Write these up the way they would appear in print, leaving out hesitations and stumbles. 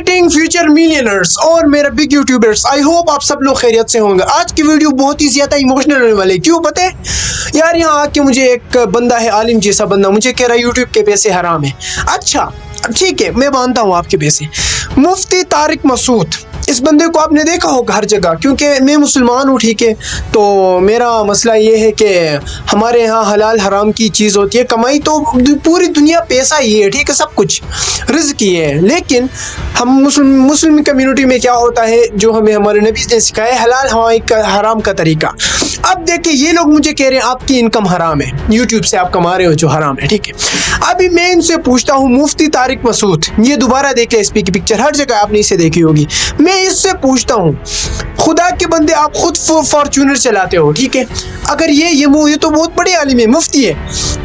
Creating future millionaires और मेरे big YouTubers, I hope आप सब लोग खैरियत से होंगे। आज की वीडियो बहुत ही ज्यादा इमोशनल होने वाली है। क्यों पता है यार? यहाँ आके मुझे एक बंदा है, आलिम जैसा बंदा, मुझे कह रहा है यूट्यूब के पैसे हराम है। अच्छा ठीक है, मैं मानता हूँ आपके पैसे। मुफ्ती तारिक मसूद, इस बंदे को आपने देखा होगा हर जगह, क्योंकि मैं मुसलमान हूँ, ठीक है। तो मेरा मसला ये है कि हमारे यहाँ हलाल हराम की चीज़ होती है। कमाई तो पूरी दुनिया पैसा ही है, ठीक है, सब कुछ रिज़्क ही है। लेकिन हम मुस्लिम कम्युनिटी में क्या होता है, जो हमें हमारे नबी ने सिखाया, हलाल हराम का तरीका। अब देखिए, ये लोग मुझे कह रहे हैं आपकी इनकम हराम है, यूट्यूब से आप कमा रहे हो जो हराम है, ठीक है। अभी मैं इनसे पूछता हूँ, मुफ्ती तारिक मसूद, ये दोबारा देख ले, इस की पिक्चर हर जगह आपने इसे देखी होगी। मैं इससे पूछता हूँ, खुदा के बंदे, आप खुद फॉर्च्यूनर चलाते हो, ठीक है। अगर ये तो बहुत बड़े आलिम है, मुफ्ती है।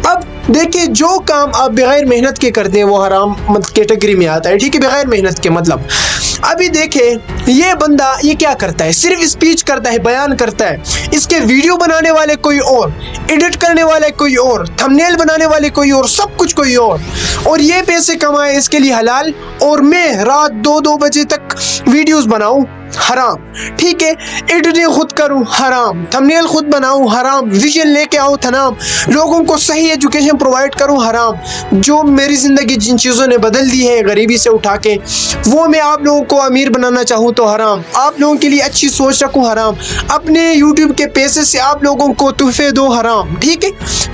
अब देखिए, जो काम आप बगैर मेहनत के करते हैं वो हराम कैटेगरी में आता है, ठीक है, बगैर मेहनत के। मतलब अभी देखे, ये बंदा ये क्या करता है, सिर्फ स्पीच करता है, बयान करता है। इसके वीडियो बनाने वाले कोई और, एडिट करने वाले कोई और, थंबनेल बनाने वाले कोई और, सब कुछ कोई और ये पैसे कमाए इसके लिए हलाल, और मैं रात 2-2 बजे तक वीडियोस बनाऊं, हराम, ठीक है। एडिटिंग खुद करूं, हराम। थंबनेल खुद बनाऊं, हराम। विजन लेके आऊं, हराम। लोगों को सही एजुकेशन प्रोवाइड करूं, हराम। जो मेरी ज़िंदगी जिन चीज़ों ने बदल दी है गरीबी से उठा के, वो मैं आप लोगों को अमीर बनाना चाहूँ तो हराम। आप लोगों के लिए अच्छी सोच रखूँ, हराम। अपने यूट्यूब के पैसे से आप लोगों को तोहफे दो, हराम, ठीक है।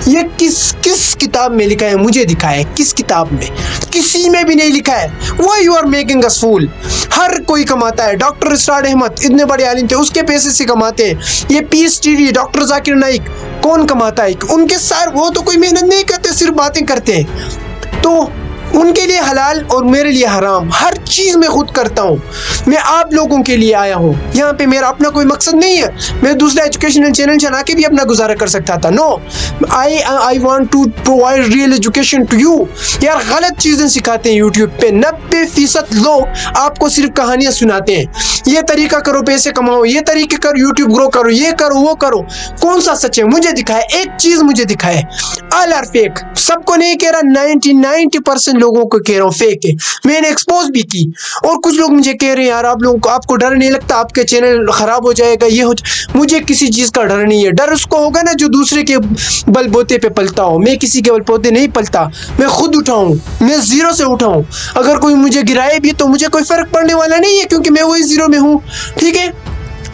ये किस किताब में लिखा है? मुझे दिखाए किस किताब में? किसी में भी नहीं लिखा है। Why you are making us fool? हर कोई कमाता है। डॉक्टर इस्रार अहमद इतने बड़े आलिम थे, उसके पैसे से कमाते हैं। ये peace TV, doctor Zakir Naik, कौन कमाता है? उनके सार वो तो कोई मेहनत नहीं करते, सिर्फ बातें करते हैं। तो उनके लिए हलाल और मेरे लिए हराम, हर चीज़ मैं खुद करता हूँ। मैं आप लोगों के लिए आया हूँ यहाँ पे, मेरा अपना कोई मकसद नहीं है। मैं दूसरा एजुकेशनल चैनल चला के भी अपना गुजारा कर सकता था। No, I want to provide real education to you. यार गलत चीज़ें सिखाते हैं यूट्यूब पे। 90% लोग आपको सिर्फ कहानियाँ सुनाते हैं, ये तरीका करो पैसे कमाओ, ये तरीके करो यूट्यूब ग्रो करो, ये करो वो करो। कौन सा सच है? मुझे दिखाए, एक चीज़ मुझे दिखाए। All are fake. सबको नहीं कह रहा, 90% लोगों को कह रहा हूँ फेक है। मैंने एक्सपोज भी की। और कुछ लोग मुझे कह रहे हैं यार, आप लोगों को, आपको डर नहीं लगता आपके चैनल खराब हो जाएगा, ये हो मुझे किसी चीज़ का डर नहीं है। डर उसको होगा ना जो दूसरे के बलबोते पे पलता हो। मैं किसी के बलबोते नहीं पलता, मैं खुद उठाऊँ, मैं जीरो से उठाऊँ। अगर कोई मुझे गिराए भी तो मुझे कोई फर्क पड़ने वाला नहीं है, क्योंकि मैं वही जीरो में हूँ, ठीक है।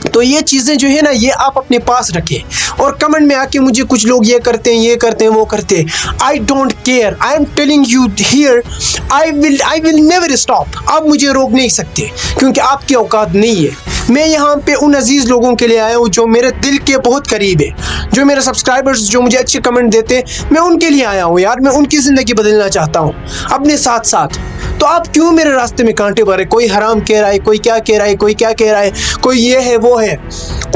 तो ये चीज़ें जो है ना, ये आप अपने पास रखें। और कमेंट में आके मुझे कुछ लोग ये करते हैं वो करते हैं, I don't care. I am telling you here, I will never stop. आप मुझे रोक नहीं सकते, क्योंकि आपकी औकात नहीं है। मैं यहाँ पे उन अजीज़ लोगों के लिए आया हूँ जो मेरे दिल के बहुत करीब है, जो मेरे सब्सक्राइबर्स, जो मुझे अच्छे कमेंट देते हैं, मैं उनके लिए आया हूँ यार। मैं उनकी ज़िंदगी बदलना चाहता हूँ अपने साथ साथ। तो आप क्यों मेरे रास्ते में कांटे भरे? कोई हराम कह रहा है, कोई क्या कह रहा है, कोई क्या कह रहा है, कोई ये है वो है।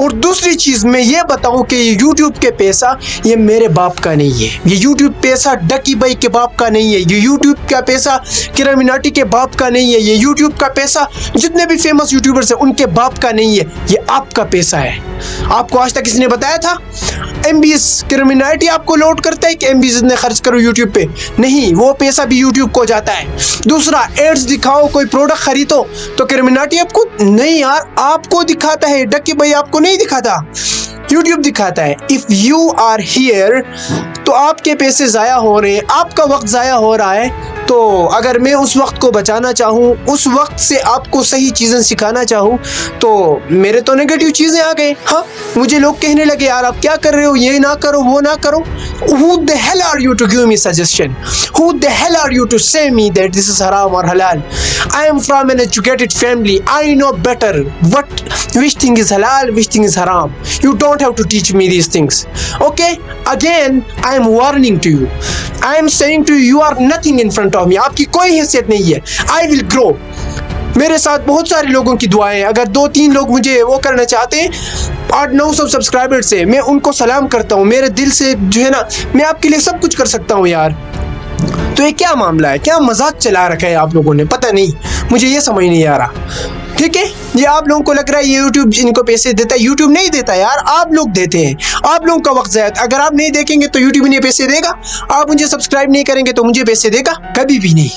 और दूसरी चीज़ मैं ये बताऊं कि ये यूट्यूब के पैसा ये मेरे बाप का नहीं है। ये यूट्यूब पैसा डकी भाई के बाप का नहीं है। ये यूट्यूब का पैसा किरामिनाटी के बाप का नहीं है। ये यूट्यूब का पैसा जितने भी फेमस यूट्यूबर्स हैं उनके बाप का नहीं है। ये आपका पैसा है। आपको आज तक किसी ने बताया था MBS किरामिनाटी आपको लोड करता है कि MBS इतने खर्च करो यूट्यूब पे? नहीं, वो पैसा भी यूट्यूब को जाता है। दूसरा, एड्स दिखाओ, कोई प्रोडक्ट खरीदो तो किरामिनाटी आपको नहीं, यार आपको दिखाता है। डकी भाई आपको नहीं दिखाता, यूट्यूब दिखाता है। इफ़ यू आर हियर, तो आपके पैसे ज़ाया हो रहे हैं, आपका वक्त ज़ाया हो रहा है। तो अगर मैं उस वक्त को बचाना चाहूँ, उस वक्त से आपको सही चीज़ें सिखाना चाहूँ, तो मेरे तो नेगेटिव चीज़ें आ गए। हाँ, मुझे लोग कहने लगे यार आप क्या कर रहे हो, ये ना करो वो ना करो। Who the hell are you to give me suggestion? Who the hell are you to say me that this is haram or halal? I am from an educated family. I know better which thing is halal, which thing is haram. You don't have to teach me these things. Okay? Again, I am warning to you. I am saying to you, you are nothing in front of me. आपकी कोई हैसियत नहीं है। I will grow. मेरे साथ बहुत सारे लोगों की दुआएं हैं। अगर 2-3 लोग मुझे वो करना चाहते हैं 800-900 सब्सक्राइबर से, मैं उनको सलाम करता हूँ मेरे दिल से, जो है ना, मैं आपके लिए सब कुछ कर सकता हूँ यार। तो ये क्या मामला है? क्या मजाक चला रखा है आप लोगों ने? पता नहीं, मुझे ये समझ नहीं आ रहा। ठीक है, ये आप लोगों को लग रहा है ये यूट्यूब इनको पैसे देता है, यूट्यूब नहीं देता यार, आप लोग देते हैं, आप लोगों का वक्त ज़ाया। अगर आप नहीं देखेंगे तो यूट्यूब इन्हें पैसे देगा, आप मुझे सब्सक्राइब नहीं करेंगे तो मुझे पैसे देगा? कभी भी नहीं।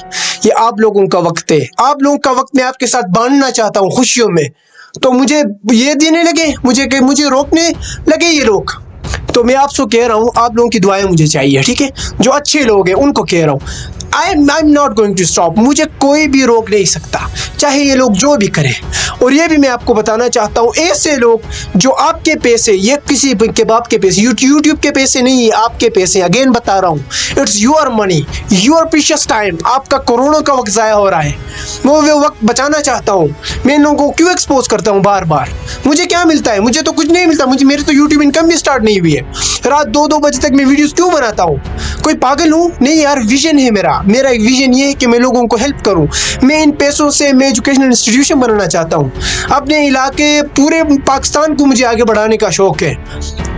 ये आप लोगों का वक्त है, आप लोगों का वक्त मैं आपके साथ बांटना चाहता हूँ खुशियों में। तो मुझे ये देने लगे, मुझे रोकने लगे ये लोग, तो मैं आपसे कह रहा हूँ आप लोगों की दुआएं मुझे चाहिए, ठीक है? जो अच्छे लोग हैं उनको कह रहा हूँ, I am not going to stop. मुझे कोई भी रोक नहीं सकता, चाहे ये लोग जो भी करें। और ये भी मैं आपको बताना चाहता हूँ, ऐसे लोग जो आपके पैसे, ये किसी के बाप के पैसे, यूट्यूब के पैसे नहीं है, आपके पैसे, अगेन बता रहा हूँ, it's your money, your precious time. आपका करोड़ों का वक्त ज़ाया हो रहा है, वो वक्त बचाना चाहता हूँ। मैं इन लोगों को क्यों एक्सपोज करता हूँ बार बार? मुझे क्या मिलता है? मुझे तो कुछ नहीं मिलता। मेरी तो यूट्यूब इनकम भी स्टार्ट नहीं हुई है। रात 2-2 बजे तक मैं वीडियोस क्यों बनाता हूँ? कोई पागल हूँ? नहीं यार, विजन है मेरा एक विजन ये है कि मैं लोगों को हेल्प करूँ। मैं इन पैसों से मैं एजुकेशनल इंस्टीट्यूशन बनाना चाहता हूँ अपने इलाके, पूरे पाकिस्तान को मुझे आगे बढ़ाने का शौक है,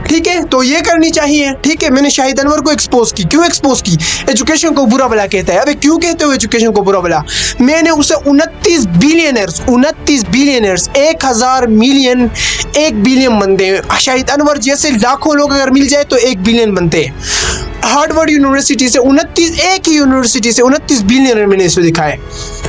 ठीक है? तो ये करनी चाहिए, ठीक है? मैंने शाहिद अनवर को एक्सपोज की, क्यों एक्सपोज की? एजुकेशन को बुरा भला कहता है। अबे क्यों कहते हो एजुकेशन को बुरा भला? मैंने उसे 29 बिलियनर्स 1,000 मिलियन 1 बिलियन बनते हैं। शाहिद अनवर जैसे लाखों लोग अगर मिल जाए तो 1 बिलियन बनते हैं। हार्वर्ड यूनिवर्सिटी से 29 बिलियनर मैंने इसे दिखाया,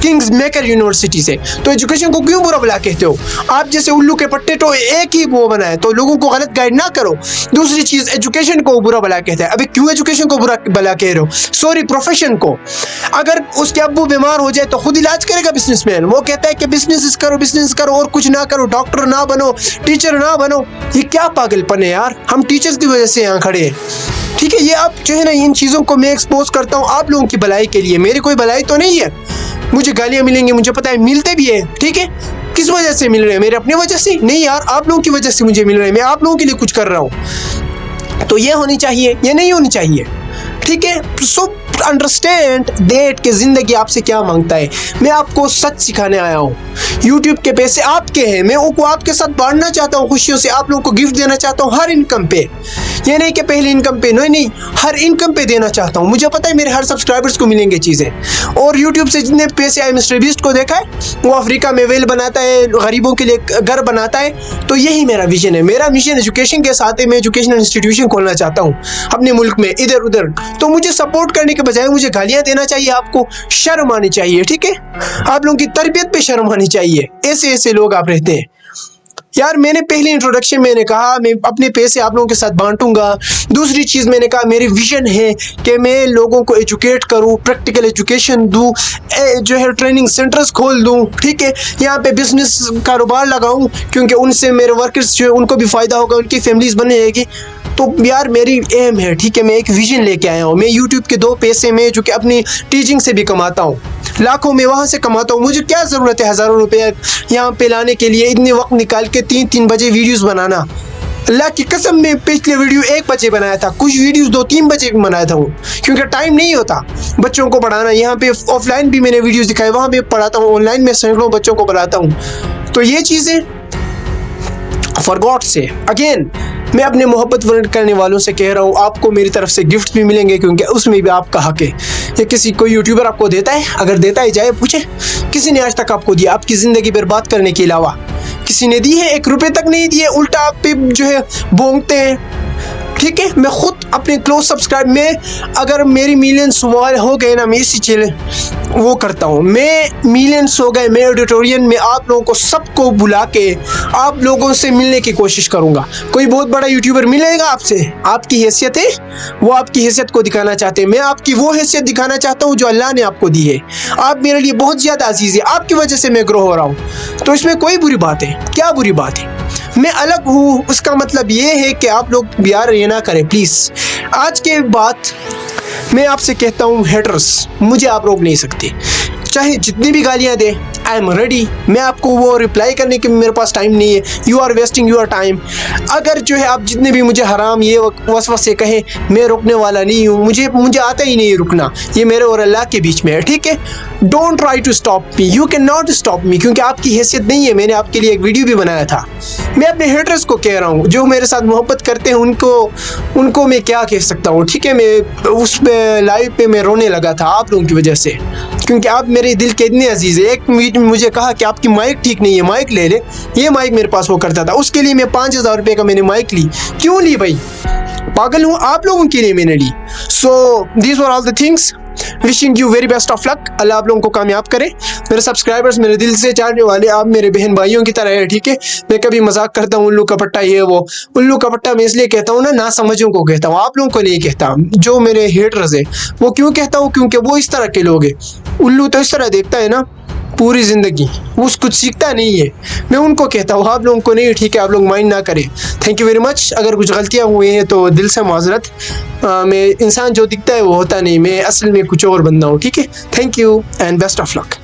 किंग्स मेकर यूनिवर्सिटी से। तो एजुकेशन को क्यों बुरा भला कहते हो? आप जैसे उल्लू के पट्टे तो एक ही वो बनाए, तो लोगों को गलत गाइड ना करो। दूसरी चीज, एजुकेशन को बुरा भला कहते हैं। अभी क्यों एजुकेशन को बुरा भला कह रहे हो? सॉरी, प्रोफेशन को। अगर उसके अब्बू बीमार हो जाए तो खुद इलाज करेगा बिजनेसमैन। वो कहता है कि बिजनेस करो और कुछ ना करो, डॉक्टर ना बनो, टीचर ना बनो। ये क्या पागलपन है यार? हम टीचर्स की वजह से यहाँ खड़े हैं, ठीक है? ये आप जो है ना, इन चीज़ों को मैं एक्सपोज करता हूँ आप लोगों की भलाई के लिए। मेरी कोई भलाई तो नहीं है। मुझे गालियाँ मिलेंगी, मुझे पता है, मिलते भी है, ठीक है? किस वजह से मिल रहे हैं? मेरे अपनी वजह से नहीं यार, आप लोगों की वजह से मुझे मिल रहे हैं। मैं आप लोगों के लिए कुछ कर रहा हूँ। तो ये होनी चाहिए, ये नहीं होनी चाहिए, ठीक है? सो अंडरस्टैंड दैट कि जिंदगी आपसे क्या मांगता है। मैं आपको सच सिखाने आया हूँ। यूट्यूब के पैसे आपके हैं, मैं उनको आपके साथ बांटना चाहता हूँ खुशियों से। आप लोगों को गिफ्ट देना चाहता हूँ हर इनकम पे। ये नहीं कि पहली इनकम पे, नहीं, हर इनकम पे देना चाहता हूँ। मुझे पता है मेरे हर सब्सक्राइबर्स को मिलेंगे चीज़ें। और यूट्यूब से जितने पैसे आए, मिस्टर बीस्ट को देखा है, वो अफ्रीका में वेल बनाता है, गरीबों के लिए घर बनाता है। तो यही मेरा विजन है। मेरा मिशन एजुकेशन के साथ है। मैं एजुकेशनल इंस्टीट्यूशन खोलना चाहता हूँ अपने मुल्क में, इधर उधर। तो मुझे सपोर्ट करने के बजाय मुझे गालियाँ देना चाहिए। आपको शर्म आनी चाहिए, ठीक है? आप लोगों की तरबियत पे शर्म आनी चाहिए। ऐसे लोग आप रहते हैं यार। मैंने पहले इंट्रोडक्शन में कहा मैं अपने पैसे आप लोगों के साथ बांटूंगा। दूसरी चीज़ मैंने कहा मेरी विजन है कि मैं लोगों को एजुकेट करूं, प्रैक्टिकल एजुकेशन दूं, जो है ट्रेनिंग सेंटर्स खोल दूं, ठीक है? यहाँ पे बिजनेस कारोबार लगाऊं, क्योंकि उनसे मेरे वर्कर्स जो है उनको भी फ़ायदा होगा, उनकी फैमिलीज बन जाएगी। तो यार मेरी एम है, ठीक है? मैं एक विजन लेके आया हूँ। मैं यूट्यूब के 2 पैसे में, जो कि अपनी टीचिंग से भी कमाता हूँ, लाखों में वहाँ से कमाता हूँ। मुझे क्या ज़रूरत है हज़ारों रुपये यहाँ पे लाने के लिए, इतने वक्त निकाल के 3-3 बजे वीडियोस बनाना? अल्लाह की कसम, मैं पिछले वीडियो 1 बजे बनाया था, कुछ वीडियोस 2-3 बजे भी बनाया था, क्योंकि टाइम नहीं होता बच्चों को पढ़ाना। यहाँ पे ऑफलाइन भी मैंने वीडियोस दिखाए, वहाँ पे पढ़ाता हूँ, ऑनलाइन में सैकड़ों बच्चों को पढ़ाता हूँ। तो ये चीज़ें फॉर गॉड से अगेन मैं अपने मोहब्बत करने वालों से कह रहा हूँ, आपको मेरी तरफ से गिफ्ट भी मिलेंगे, क्योंकि उसमें भी आपका हक है। ये किसी कोई यूट्यूबर आपको देता है? अगर देता है जाए पूछे, किसी ने आज तक आपको दिया? आपकी ज़िंदगी बर्बाद करने के अलावा किसी ने दी है? 1 रुपये तक नहीं दिए, उल्टा आप पे जो है भोंगते हैं, ठीक है? मैं खुद अपने क्लोज सब्सक्राइब में, अगर मेरी मिलियंस हो गए ना, मैं इसी चैनल वो करता हूँ, मैं मिलियंस हो गए, मैं ऑडिटोरियम में आप लोगों को सबको बुला के आप लोगों से मिलने की कोशिश करूँगा। कोई बहुत बड़ा यूट्यूबर मिलेगा आपसे, आपकी हैसियत है, वो आपकी हैसियत को दिखाना चाहते हैं। मैं आपकी वो हैसियत दिखाना चाहता हूँ जो अल्लाह ने आपको दी है। आप मेरे लिए बहुत ज़्यादा अजीज़ है, आपकी वजह से मैं ग्रो हो रहा हूँ। तो इसमें कोई बुरी बात है? क्या बुरी बात है? मैं अलग हूँ, उसका मतलब ये है कि आप लोग यार ये ना करें प्लीज़। आज के बाद मैं आपसे कहता हूँ, हेटर्स मुझे आप रोक नहीं सकते, चाहे जितनी भी गालियाँ दे, आई एम रेडी। मैं आपको वो रिप्लाई करने के मेरे पास टाइम नहीं है। You are wasting your time. अगर जो है आप जितने भी मुझे हराम ये वसवसे कहें, मैं रुकने वाला नहीं हूँ। मुझे आता ही नहीं रुकना, ये मेरे और अल्लाह के बीच में है, ठीक है? Don't try to stop me, you can not stop me, क्योंकि आपकी हैसियत नहीं है। मैंने आपके लिए एक वीडियो भी बनाया था। मैं अपने हेटर्स को कह रहा हूँ, जो मेरे साथ मोहब्बत करते हैं उनको मैं क्या कह सकता हूँ, ठीक है। मैं उस लाइव पे मैं रोने लगा था आप लोगों की वजह से, क्योंकि आप मेरे दिल के इतने अजीज़ है। एक मुझे कहा कि आपकी माइक ठीक नहीं है, माइक ले ले। ये माइक मेरे पास वो करता था, उसके लिए मैं 5000 रुपये का मैंने माइक ली। क्यों ली भाई, पागल हूँ, आप लोगों के लिए मैंने ली। So these were all the things, wishing you very best of luck. अल्लाह आप लोगों को कामयाब करे। मेरे सब्सक्राइबर्स, मेरे दिल से चाहने वाले, आप मेरे बहन भाइयों की तरह है, ठीक है। मैं कभी मजाक करता हूँ उल्लू का पट्टा ये वो, उल्लू का पट्टा मैं इसलिए कहता हूँ ना समझों को कहता हूँ, आप लोगों को नहीं कहता। जो मेरे हेटर्स है वो क्यों कहता हूँ, क्योंकि वो इस तरह के लोग हैं। उल्लू तो इस तरह देखता है ना पूरी ज़िंदगी, वो कुछ सीखता नहीं है। मैं उनको कहता हूँ, आप लोगों को नहीं, ठीक है। आप लोग माइंड ना करें। Thank you very much. अगर कुछ गलतियाँ हुई हैं तो दिल से माजरत। मैं इंसान जो दिखता है वो होता नहीं, मैं असल में कुछ और बंदा हूँ, ठीक है। Thank you and best of luck.